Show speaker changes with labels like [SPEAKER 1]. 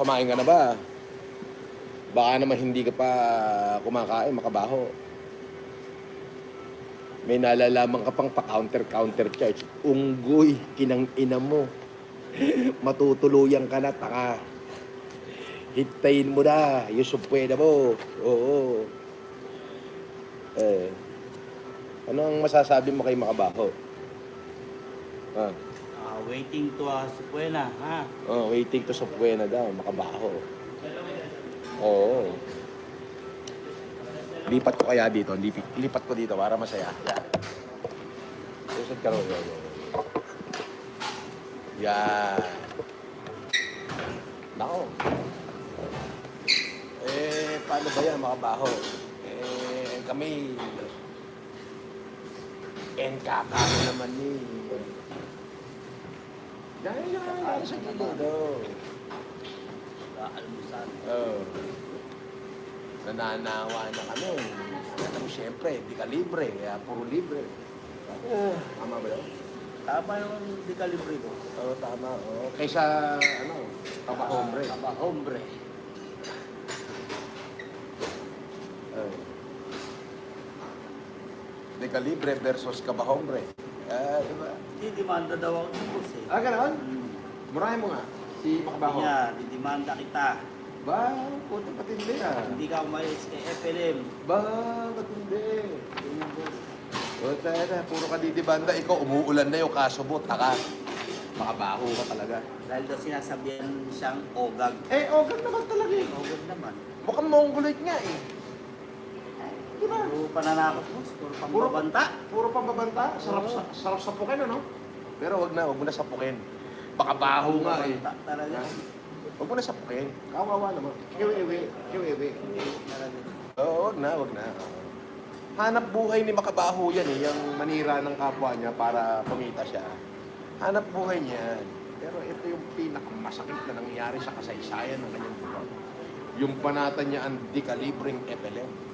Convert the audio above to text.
[SPEAKER 1] Kumain ka na ba? Baka naman hindi ka pa kumakain, makabaho. May nalalaman ka pang pa-counter charge. Unggoy, kinang-ina mo. Matutuluyan ka na, taka. Hintayin mo na, yung supweda mo. Oo. Eh, ano ang masasabi mo kay makabaho? Ah.
[SPEAKER 2] Waiting to Supuena, ha?
[SPEAKER 1] Oh, waiting to supwena daw, makabaho. Oo. Lipat ko kaya dito, lipat ko dito para masaya. Susod ka rin. Yan. Nako. Paano ba yan, makabaho? Kami, NKK naman eh. Dahil sa gilid,
[SPEAKER 2] Almusal.
[SPEAKER 1] Nananawa na kami. Alam mo, siyempre, di ka libre, kaya puro libre. Tama ba yun?
[SPEAKER 2] Tama yung di ka libre ko.
[SPEAKER 1] Oo, tama. Kaysa, kabahombre.
[SPEAKER 2] Kabahombre.
[SPEAKER 1] Di ka libre versus kabahombre. Diba?
[SPEAKER 2] Didimanda daw ako ng boss eh.
[SPEAKER 1] Ganoon? Murahin mo nga. Si Makabaho.
[SPEAKER 2] Kanya, didimanda kita.
[SPEAKER 1] Ba, puto patindi
[SPEAKER 2] Hindi ka umayos kay FLM.
[SPEAKER 1] Ba, patindi. Puro ka didibanda. Ikaw, umuulan na yung kaso mo. Taka. Makabaho ka talaga.
[SPEAKER 2] Dahil daw sinasabihan siyang ogag.
[SPEAKER 1] Ogag naman talaga eh.
[SPEAKER 2] Ogag naman.
[SPEAKER 1] Mukhang mongoloid nga eh. Diba?
[SPEAKER 2] Puro pananakot mo, puro pambabanta.
[SPEAKER 1] Puro pambabanta. Sarap sapukin, ano? Pero wag mo na sapukin. Baka baho nga eh.
[SPEAKER 2] Pambabanta talaga.
[SPEAKER 1] Wag mo na sapukin. Kawawa naman. Kiwi-iwi.
[SPEAKER 2] Talaga.
[SPEAKER 1] Oo, wag na. Hanap buhay ni Makabaho yan eh. Yung manira ng kapwa niya para kumita siya. Hanap buhay niya yan. Pero ito yung pinakamasakit na nangyari sa kasaysayan ng kanyang buhay. Yung panatan niya ang di kalibreng FLM.